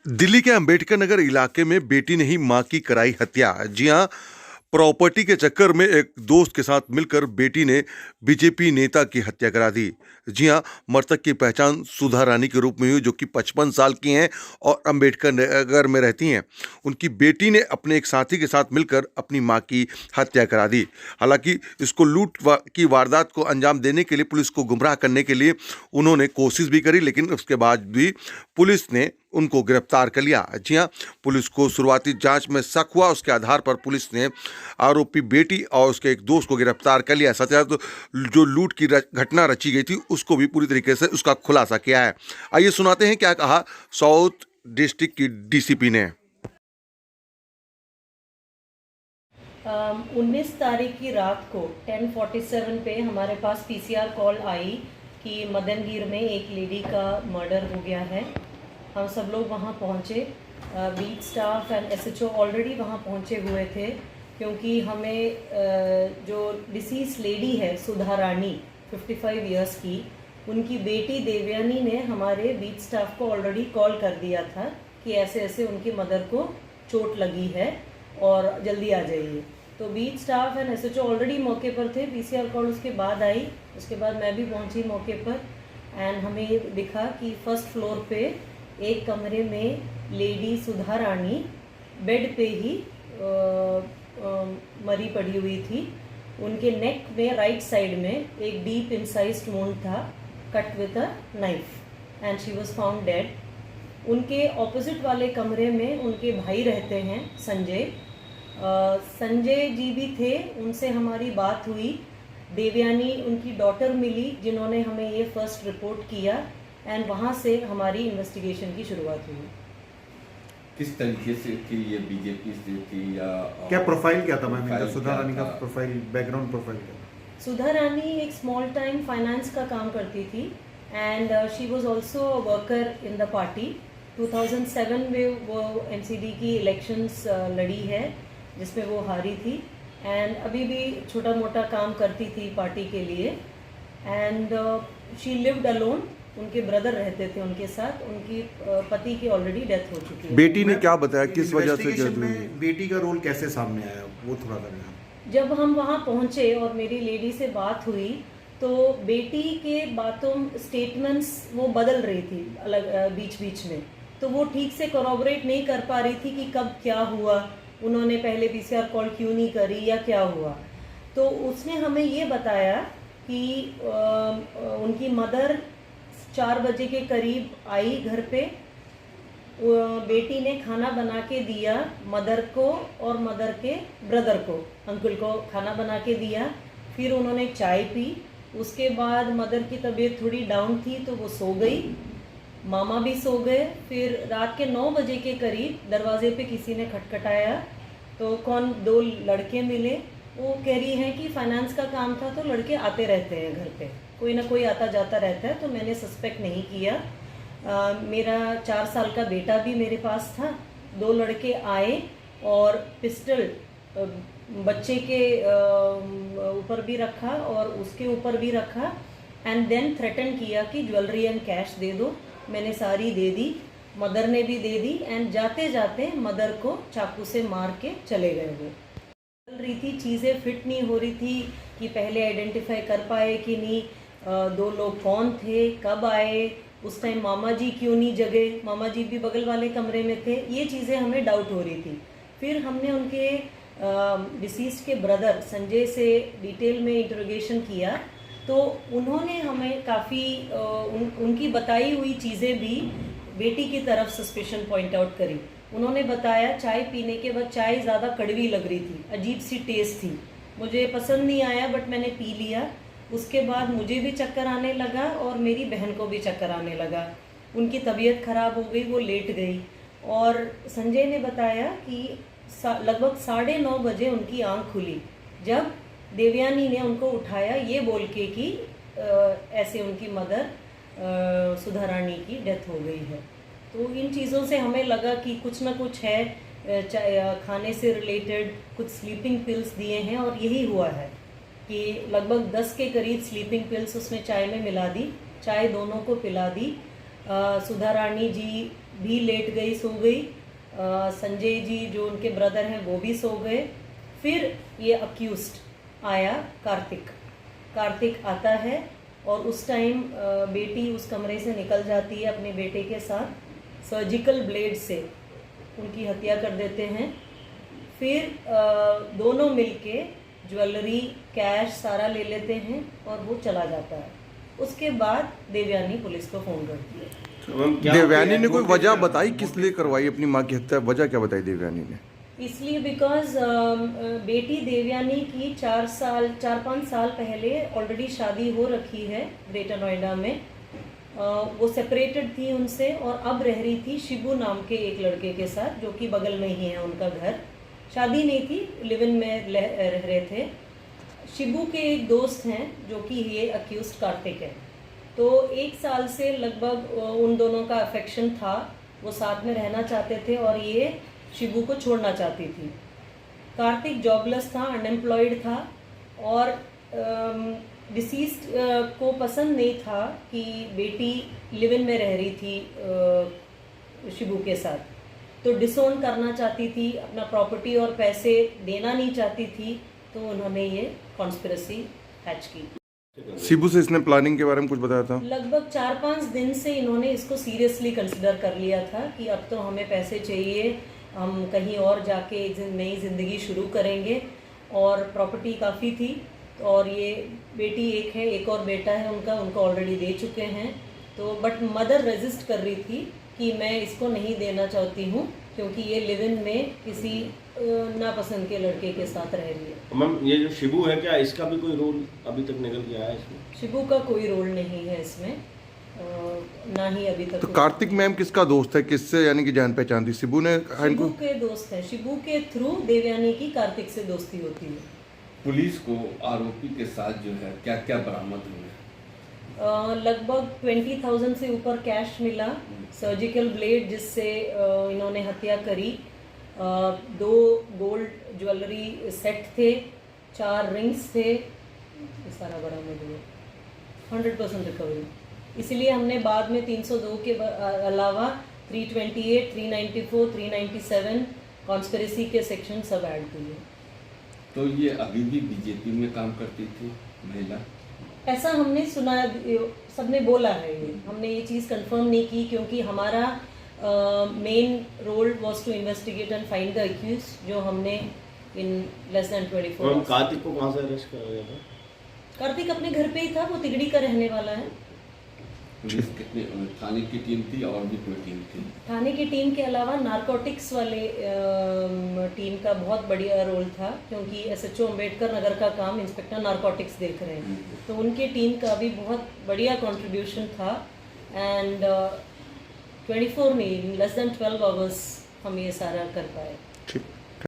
दिल्ली के अंबेडकर नगर इलाके में बेटी ने ही मां की कराई हत्या। जी हां, प्रॉपर्टी के चक्कर में एक दोस्त के साथ मिलकर बेटी ने बीजेपी नेता की हत्या करा दी। जी हां, मृतक की पहचान सुधा रानी के रूप में हुई, जो कि 55 साल की हैं और अंबेडकर नगर में रहती हैं। उनकी बेटी ने अपने एक साथी के साथ मिलकर अपनी मां की हत्या करा दी। हालांकि इसको की वारदात को अंजाम देने के लिए, पुलिस को गुमराह करने के लिए उन्होंने कोशिश भी करी, लेकिन उसके बाद भी पुलिस ने उनको गिरफ्तार कर लिया। जी हाँ, पुलिस को शुरुआती जांच में शक हुआ, उसके आधार पर पुलिस ने आरोपी बेटी और उसके एक दोस्त को गिरफ्तार कर लिया। साथ ही साथ जो लूट की घटना रची गई थी उसको भी पूरी तरीके से उसका खुलासा किया है। आइए सुनाते हैं क्या कहा साउथ डिस्ट्रिक्ट की डीसीपी ने। 19 तारीख की रात को 10:47 पे हमारे पास पीसीआर कॉल आई कि मदनगीर में एक लेडी का मर्डर हो गया है। हम सब लोग वहाँ पहुँचे। Beat staff and SHO already वहाँ पहुँचे हुए थे, क्योंकि हमें जो डिसीज लेडी है सुधा रानी 55 इयर्स की, उनकी बेटी देवयानी ने हमारे बीट स्टाफ को ऑलरेडी कॉल कर दिया था कि ऐसे ऐसे उनकी मदर को चोट लगी है और जल्दी आ जाइए। तो beat staff and SHO already मौके पर थे। पीसीआर कॉल उसके बाद आई, उसके बाद मैं भी पहुंची मौके पर एंड हमें ये दिखा कि फर्स्ट फ्लोर पे एक कमरे में लेडी सुधा रानी बेड पे ही मरी पड़ी हुई थी। उनके नेक में राइट साइड में एक डीप इंसाइज्ड वुंड था, cut with a knife, and she was found dead. उनके ऑपोजिट वाले कमरे में उनके भाई रहते हैं, संजय। संजय जी भी थे, उनसे हमारी बात हुई। देवयानी उनकी डॉटर मिली, जिन्होंने हमें ये फर्स्ट रिपोर्ट किया एंड वहाँ से हमारी इन्वेस्टिगेशन की शुरुआत हुई। किस तरीके से थी ये बीजेपी से थी या क्या प्रोफाइल क्या था मैम? प्रोफाइल सुधा क्या रानी का था? प्रोफाइल, बैकग्राउंड प्रोफाइल क्या था? सुधा रानी एक स्मॉल टाइम फाइनेंस का काम करती थी and she was also worker in the party. 2007 में वो एमसीडी की इलेक्शंस लड़ी है, जिसमें वो हारी थी एंड अभी भी छोटा मोटा काम करती थी पार्टी के लिए। And she lived alone. उनके ब्रदर रहते थे उनके साथ। उनकी पति की ऑलरेडी डेथ हो चुकी है। बेटी ने क्या बताया, किस वजह से इन्वेस्टिगेशन जल्दी में बेटी का रोल कैसे सामने आया, वो थोड़ा करें। जब हम वहाँ पहुँचे और मेरी लेडी से बात हुई, तो बेटी के बातों स्टेटमेंट्स वो बदल रही थी अलग बीच बीच में, तो वो ठीक से कोऑर्डिनेट नहीं कर पा रही थी कि कब क्या हुआ, उन्होंने पहले पीसीआर कॉल क्यों नहीं करी या क्या हुआ। तो उसने हमें ये बताया कि उनकी मदर 4 बजे के करीब आई घर पे। बेटी ने खाना बना के दिया मदर को और मदर के ब्रदर को, अंकल को खाना बना के दिया। फिर उन्होंने चाय पी। उसके बाद मदर की तबीयत थोड़ी डाउन थी तो वो सो गई, मामा भी सो गए। फिर रात के 9 बजे के करीब दरवाजे पे किसी ने खटखटाया, तो 2 लड़के मिले। वो कह रही हैं कि फाइनेंस का काम था, तो लड़के आते रहते हैं घर पे, कोई ना कोई आता जाता रहता है, तो मैंने सस्पेक्ट नहीं किया। मेरा 4 साल का बेटा भी मेरे पास था। 2 लड़के आए और पिस्टल बच्चे के ऊपर भी रखा और उसके ऊपर भी रखा एंड देन थ्रेटन किया कि ज्वेलरी एंड कैश दे दो। मैंने सारी दे दी, मदर ने भी दे दी एंड जाते जाते मदर को चाकू से मार के चले गए। वो चल रही थी, चीज़ें फिट नहीं हो रही थी कि पहले आइडेंटिफाई कर पाए कि नहीं 2 लोग कौन थे, कब आए, उस टाइम मामा जी क्यों नहीं जगे, मामा जी भी बगल वाले कमरे में थे। ये चीज़ें हमें डाउट हो रही थी। फिर हमने उनके डिसीज्ड के ब्रदर संजय से डिटेल में इंटरोगेशन किया, तो उन्होंने हमें काफ़ी उनकी बताई हुई चीज़ें भी बेटी की तरफ सस्पिशन पॉइंट आउट करी। उन्होंने बताया चाय पीने के बाद चाय ज़्यादा कड़वी लग रही थी, अजीब सी टेस्ट थी, मुझे पसंद नहीं आया बट मैंने पी लिया। उसके बाद मुझे भी चक्कर आने लगा और मेरी बहन को भी चक्कर आने लगा। उनकी तबीयत ख़राब हो गई, वो लेट गई। और संजय ने बताया कि लगभग 9:30 बजे उनकी आंख खुली, जब देवयानी ने उनको उठाया ये बोल के कि ऐसे उनकी मदर सुधा रानी की डेथ हो गई है। तो इन चीज़ों से हमें लगा कि कुछ ना कुछ है, खाने से रिलेटेड कुछ स्लीपिंग पिल्स दिए हैं और यही हुआ है कि लगभग 10 के करीब स्लीपिंग पिल्स उसने चाय में मिला दी, चाय दोनों को पिला दी। सुधा रानी जी भी लेट गई, सो गई। संजय जी जो उनके ब्रदर हैं वो भी सो गए। फिर ये अक्यूज्ड आया, कार्तिक आता है और उस टाइम बेटी उस कमरे से निकल जाती है अपने बेटे के साथ। सर्जिकल ब्लेड से उनकी हत्या कर देते हैं। फिर दोनों मिलके ज्वेलरी, कैश सारा ले लेते हैं और वो चला जाता है। उसके बाद देवयानी पुलिस को फ़ोन करती है। देवयानी ने कोई वजह बताई किस लिए करवाई अपनी माँ की हत्या? वजह क्या बताई देवयानी ने? इसलिए बिकॉज बेटी देवयानी की 4-5 साल पहले ऑलरेडी शादी हो रखी है ग्रेटर नोएडा में। वो सेपरेटेड थी उनसे और अब रह रही थी शिबू नाम के एक लड़के के साथ, जो कि बगल में ही है उनका घर। शादी नहीं थी, लिव इन में रह रहे थे। शिबू के एक दोस्त हैं जो कि ये अक्यूज्ड कार्तिक है। तो 1 साल से लगभग उन दोनों का अफेक्शन था, वो साथ में रहना चाहते थे और ये शिबू को छोड़ना चाहती थी। कार्तिक जॉबलेस था, अनएम्प्लॉयड था और डिसीज्ड को पसंद नहीं था कि बेटी लिव इन में रह रही थी शिबू के साथ, तो डिसोन करना चाहती थी, अपना प्रॉपर्टी और पैसे देना नहीं चाहती थी। तो उन्होंने ये कॉन्स्पिरेसी हैच की। शिबू से इसने प्लानिंग के बारे में कुछ बताया था? लगभग 4-5 दिन से इन्होंने इसको सीरियसली कंसिडर कर लिया था कि अब तो हमें पैसे चाहिए, हम कहीं और जाके एक नई ज़िंदगी शुरू करेंगे और प्रॉपर्टी काफ़ी थी। और ये बेटी एक है, एक और बेटा है उनका ऑलरेडी दे चुके हैं। तो बट मदर रेजिस्ट कर रही थी कि मैं इसको नहीं देना चाहती हूँ क्योंकि ये लिव इन में किसी नापसंद के लड़के के साथ रह रही है। मैम ये जो शिबू है, क्या इसका भी कोई रोल अभी तक निकल के आया है इसमें? शिबू का कोई रोल नहीं है इसमें, ना ही अभी तक। तो कार्तिक मैम किसका दोस्त है, किससे यानी कि जान पहचान थी? शिबू ने शिबू के दोस्त हैं। शिबू के थ्रू देवयानी की कार्तिक से दोस्ती होती है। पुलिस को आरोपी के साथ जो है क्या क्या बरामद हुए? लगभग 20,000 से ऊपर कैश मिला, सर्जिकल ब्लेड जिससे इन्होंने हत्या करी, 2 गोल्ड ज्वेलरी सेट थे, 4 रिंग्स थे, ये सारा बरामद हुआ। 100% रिकवरी। इसलिए हमने बाद में 302 के अलावा 328, 394, 397 कॉन्स्पिरेसी के सेक्शन सब ऐड किए। तो ये अभी भी बीजेपी में काम करती थी महिला? ऐसा हमने सुना, सबने बोला है। ये हमने ये चीज़ कंफर्म नहीं की क्योंकि हमारा main role was to investigate and find the accused, जो हमने in less than 24 ma'am hours. Kartik को कहाँ से अरेस्ट करा गया था? कार्तिक अपने घर पे ही था, वो तिगड़ी का रहने वाला है। पुलिस कितने थाने की टीम थी और भी कोई टीम थी? थाने की टीम के अलावा नारकोटिक्स वाले टीम का बहुत बढ़िया रोल था क्योंकि एसएचओ अम्बेडकर नगर का काम इंस्पेक्टर नारकोटिक्स देख रहे हैं, तो उनकी टीम का भी बहुत बढ़िया कंट्रीब्यूशन था। एंड 24 नहीं, लेस देन 12 आवर्स हम ये सारा कर पाए। ठीक।